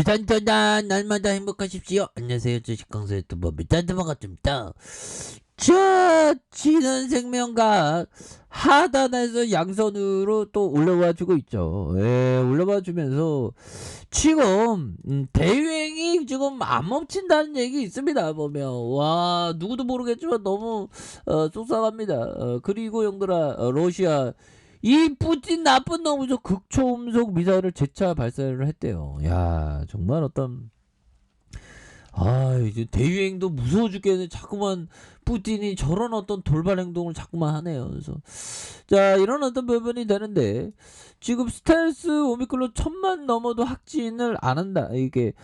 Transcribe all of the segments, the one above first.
두단두단 날마다 행복하십시오. 안녕하세요. 주식강사 유튜버 미단드 반갑습니다. 자, 진원생명과 하단에서 양선으로 또 올라와 주고 있죠. 예, 올라와 주면서 지금 대유행이 지금 안 멈춘다는 얘기 있습니다. 보면 와, 누구도 모르겠지만 너무 속상합니다. 그리고 형들아, 러시아 이 푸틴 나쁜 놈이죠. 극초음속 미사일을 재차 발사를 했대요. 야, 정말 어떤 이제 대유행도 무서워 죽겠네. 자꾸만 푸틴이 저런 어떤 돌발 행동을 자꾸만 하네요. 그래서 자, 이런 어떤 부분이 되는데 지금 스텔스 오미크론 1000만 넘어도 확진을 안 한다. 이게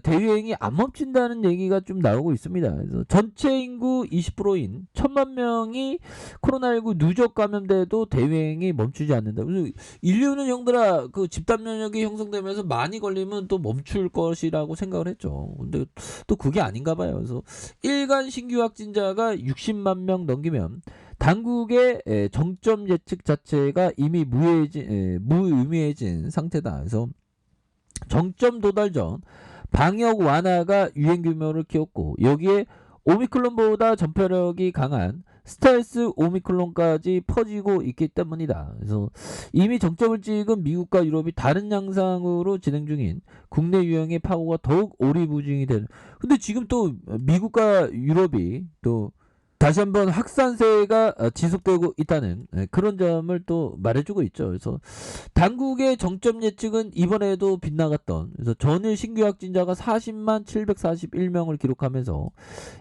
대유행이 안 멈춘다는 얘기가 좀 나오고 있습니다. 그래서 전체 인구 20%인 1000만 명이 코로나19 누적 감염돼도 대유행이 멈추지 않는다. 그래서 인류는 형들아 그 집단 면역이 형성되면서 많이 걸리면 또 멈출 것이라고 생각을 했죠. 근데 또 그게 아닌가 봐요. 그래서 일간 신규 확진자가 60만 명 넘기면 당국의 정점 예측 자체가 이미 무의미해진 상태다. 그래서 정점 도달 전 방역 완화가 유행 규모를 키웠고 여기에 오미크론보다 전파력이 강한 스텔스 오미크론까지 퍼지고 있기 때문이다. 그래서 이미 정점을 찍은 미국과 유럽이 다른 양상으로 진행 중인 국내 유행의 파고가 더욱 오리무중이 되는. 근데 지금 또 미국과 유럽이 또 다시 한번 확산세가 지속되고 있다는 그런 점을 또 말해주고 있죠. 그래서 당국의 정점 예측은 이번에도 빗나갔던, 그래서 전일 신규 확진자가 40만 741명을 기록하면서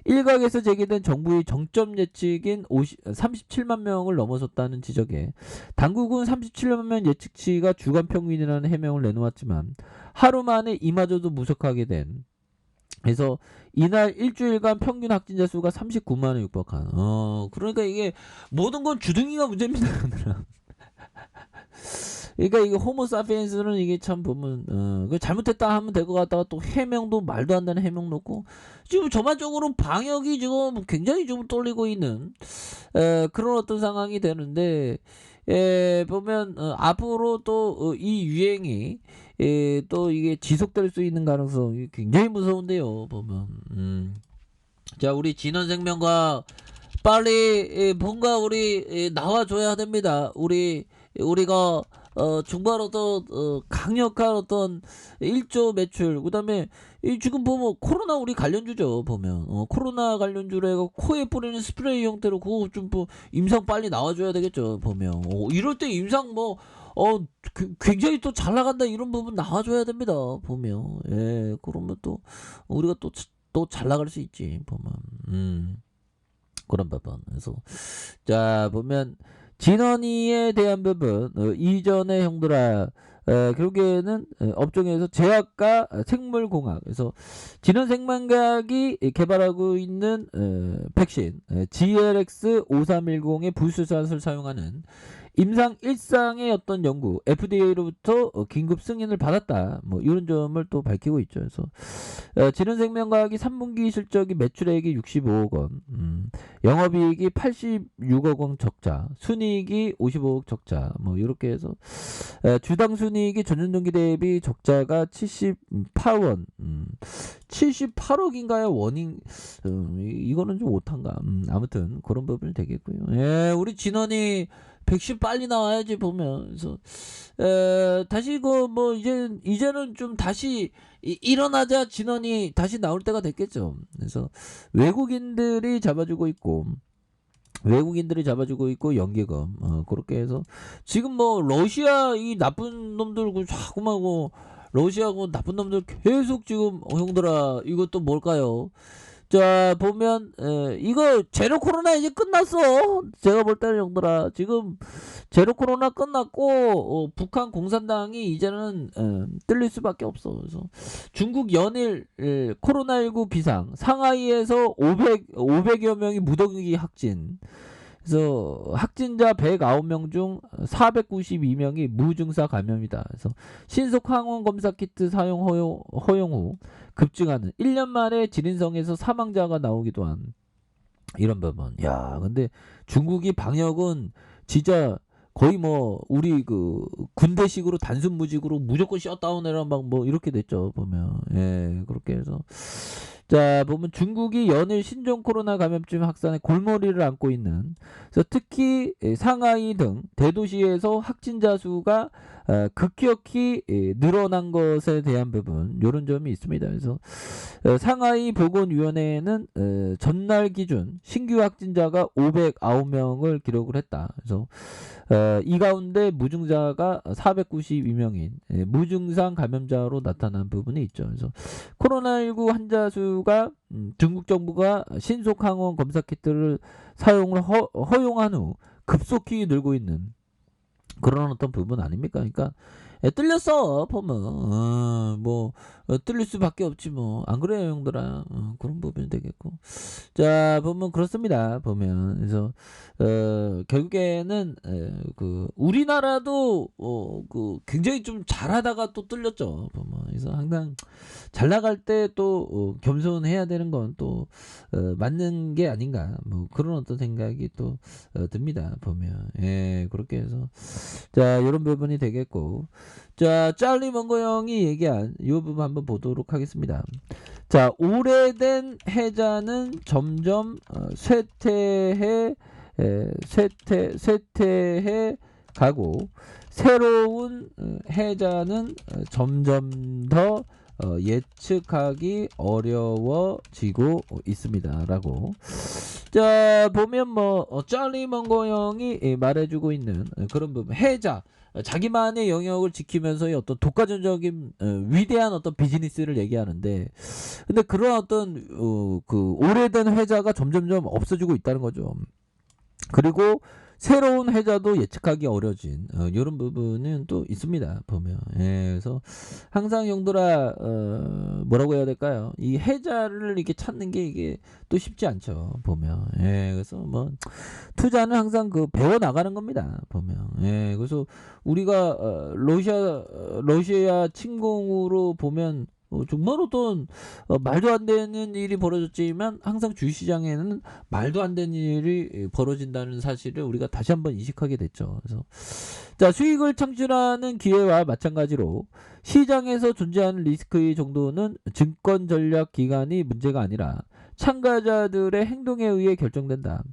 일각에서 제기된 정부의 정점 예측인 37만 명을 넘어섰다는 지적에 당국은 37만 명 예측치가 주간 평균이라는 해명을 내놓았지만 하루 만에 이마저도 무색하게 된, 그래서 이날 일주일간 평균 확진자 수가 39만을 육박한. 그러니까 이게 모든 건 주둥이가 문제입니다. 그러니까 이게 호모사피엔스는 이게 참 보면 그 잘못했다 하면 될 것 같다가 또 해명도 말도 안 되는 해명 놓고 지금 전반적으로 방역이 지금 굉장히 좀 떨리고 있는 그런 어떤 상황이 되는데, 보면 앞으로 또 이 유행이 또 이게 지속될 수 있는 가능성이 굉장히 무서운데요. 보면 자, 우리 진원생명과 빨리 뭔가 우리 나와줘야 됩니다. 우리가 정말 어떤 강력한 어떤 1조 매출, 그다음에 지금 보면 코로나 우리 관련주죠. 보면 코로나 관련주로 해서 코에 뿌리는 스프레이 형태로 그거 좀 뭐 임상 빨리 나와줘야 되겠죠. 보면 이럴 때 임상 뭐 굉장히 또 잘 나간다 이런 부분 나와줘야 됩니다. 보면 그러면 또 우리가 또 잘 나갈 수 있지. 보면 그런 부분. 그래서 자, 보면 진원이에 대한 부분 이전에 형들아 결국에는 업종에서 제약과 생물공학, 그래서 진원생명과학이 개발하고 있는 백신 GLX5310의 불수샷을 사용하는 임상 1상의 어떤 연구 FDA로부터 긴급 승인을 받았다. 뭐 이런 점을 또 밝히고 있죠. 그래서 진원생명과학이 3분기 실적이 매출액이 65억 원, 영업이익이 86억 원 적자, 순이익이 55억 적자, 뭐 이렇게 해서 주당 순이익이 전년동기 대비 적자가 78원, 78억인가요? 원인 이거는 좀 오탄가. 아무튼 그런 부분이 되겠고요. 우리 진원이 백신 빨리 나와야지. 보면 그래서 다시 그 뭐 이제는 좀 다시 일어나자 진원이 다시 나올 때가 됐겠죠. 그래서 외국인들이 잡아주고 있고 연계금 그렇게 해서 지금 뭐 러시아 이 나쁜 놈들 그 자꾸만 러시아고 나쁜 놈들 계속 지금 형들아 이것도 뭘까요? 자, 보면 이거 제로 코로나 이제 끝났어. 제가 볼 때는 형들아 지금 제로 코로나 끝났고 북한 공산당이 이제는 뜰릴 수밖에 없어. 그래서 중국 연일 코로나19 비상, 상하이에서 500여 명이 무더기 확진, 그래서 확진자 109명 중 492명이 무증사 감염이다. 그래서 신속 항원 검사 키트 사용 허용 후 급증하는 1년 만에 지린성에서 사망자가 나오기도 한 이런 부분. 야, 근데 중국이 방역은 진짜 거의 뭐 우리 그 군대식으로 단순 무직으로 무조건 셧다운해라 막 뭐 이렇게 됐죠 보면. 예, 그렇게 해서 자 보면 중국이 연일 신종 코로나 감염증 확산에 골머리를 앓고 있는, 그래서 특히 상하이 등 대도시에서 확진자 수가 급격히 늘어난 것에 대한 부분, 이런 점이 있습니다. 그래서 상하이 보건위원회는 전날 기준 신규 확진자가 509명을 기록을 했다. 그래서 이 가운데 무증자가 492명인 무증상 감염자로 나타난 부분이 있죠. 그래서 코로나19 환자 수가 중국 정부가 신속 항원 검사 키트를 사용을 허용한 후 급속히 늘고 있는 그런 어떤 부분 아닙니까? 그러니까 뚫렸어 보면 뭐 뚫릴 수밖에 없지 뭐, 안 그래요 형들아? 그런 부분이 되겠고, 자 보면 그렇습니다 보면. 그래서 결국에는 그 우리나라도 그 굉장히 좀 잘하다가 또 뚫렸죠 보면. 그래서 항상 잘 나갈 때 또 겸손해야 되는 건 또 맞는 게 아닌가, 뭐 그런 어떤 생각이 또 듭니다 보면. 예, 그렇게 해서 자 이런 부분이 되겠고, 자 짤리 먼거 형이 얘기한 이 부분 한번 보도록 하겠습니다. 자, 오래된 해자는 점점 쇠퇴해 가고, 새로운 해자는 점점 더 예측하기 어려워지고 있습니다라고. 자 보면 뭐 짤리 먼거 형이 말해주고 있는 그런 부분, 해자 자기만의 영역을 지키면서의 어떤 독과점적인 위대한 어떤 비즈니스를 얘기하는데, 근데 그런 어떤 그 오래된 회자가 점점점 없어지고 있다는 거죠. 그리고 새로운 해자도 예측하기 어려진 이런 부분은 또 있습니다 보면. 예, 그래서 항상 형들아 뭐라고 해야 될까요? 이 해자를 이렇게 찾는 게 이게 또 쉽지 않죠 보면. 예, 그래서 뭐 투자는 항상 그 배워 나가는 겁니다 보면. 예, 그래서 우리가 러시아 침공으로 보면 정말 어떤 말도 안 되는 일이 벌어졌지만 항상 주식시장에는 말도 안 되는 일이 벌어진다는 사실을 우리가 다시 한번 인식하게 됐죠. 그래서 자 수익을 창출하는 기회와 마찬가지로 시장에서 존재하는 리스크의 정도는 증권 전략 기관이 문제가 아니라 참가자들의 행동에 의해 결정된다.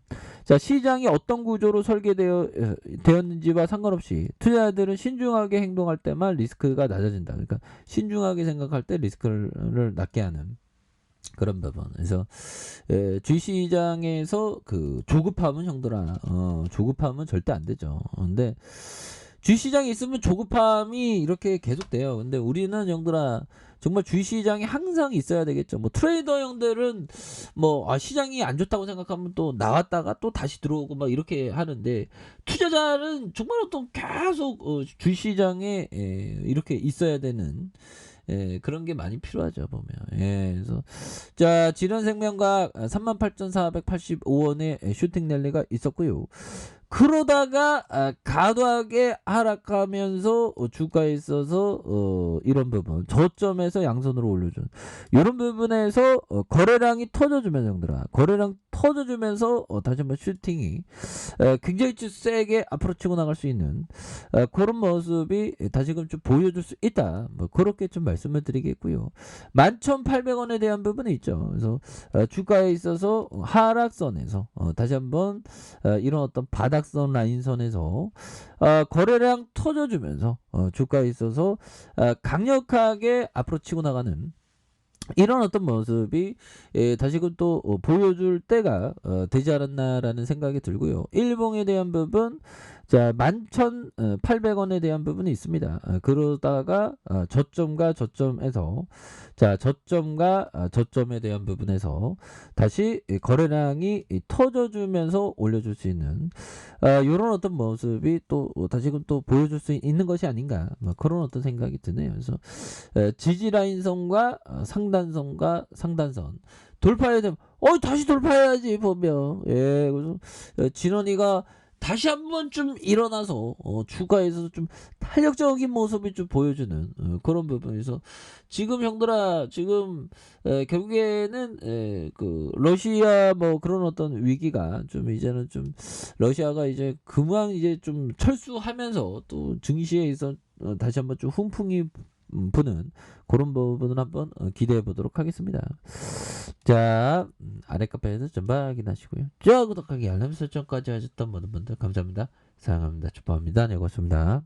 자 시장이 어떤 구조로 설계되었는지와 상관없이 투자자들은 신중하게 행동할 때만 리스크가 낮아진다. 그러니까 신중하게 생각할 때 리스크를 낮게 하는 그런 부분. 그래서 주식시장에서 그 조급함은 형들아, 조급함은 절대 안 되죠. 근데 주식시장에 있으면 조급함이 이렇게 계속돼요. 근데 우리는 형들아 정말 주식시장이 항상 있어야 되겠죠. 뭐 트레이더 형들은 뭐 시장이 안 좋다고 생각하면 또 나왔다가 또 다시 들어오고 막 이렇게 하는데, 투자자는 정말 어떤 계속 주식시장에 이렇게 있어야 되는 그런 게 많이 필요하죠 보면. 예, 그래서 자 질현생명과 38,485원의 슈팅 랠리가 있었고요. 그러다가 과도하게 하락하면서 주가에 있어서 이런 부분 저점에서 양손으로 올려준 이런 부분에서 거래량이 터져주면서 형들아, 거래량 터져주면서 다시 한번 슈팅이 굉장히 좀 세게 앞으로 치고 나갈 수 있는 그런 모습이 다시금 좀 보여줄 수 있다, 뭐 그렇게 좀 말씀을 드리겠고요. 11,800원에 대한 부분이 있죠. 그래서 주가에 있어서 하락선에서 다시 한번 이런 어떤 바닥선 라인선에서 거래량 터져주면서 주가에 있어서 강력하게 앞으로 치고 나가는 이런 어떤 모습이 다시금 또 보여줄 때가 되지 않았나라는 생각이 들고요. 일봉에 대한 부분, 자 11,800원에 대한 부분이 있습니다. 그러다가 저점과 저점에서, 자 저점과 저점에 대한 부분에서 다시 거래량이 터져주면서 올려줄 수 있는 이런 어떤 모습이 또 다시금 또 보여줄 수 있는 것이 아닌가, 뭐 그런 어떤 생각이 드네요. 그래서 지지라인선과 상단선과 상단선 돌파해야 되면 다시 돌파해야지 보면. 예, 그래서 진원이가 다시 한번 좀 일어나서 주가에서 좀 탄력적인 모습을 좀 보여주는 그런 부분에서 지금 형들아 지금 결국에는 그 러시아 뭐 그런 어떤 위기가 좀 이제는 좀 러시아가 이제 그만 이제 좀 철수하면서 또 증시에서 다시 한번 좀 훈풍이 부는 그런 부분을 한번 기대해 보도록 하겠습니다. 자, 아래 카페에서 전방 확인하시고요. 자, 구독하기 알람 설정까지 하셨던 모든 분들 감사합니다. 사랑합니다. 축복합니다. 네, 고맙습니다.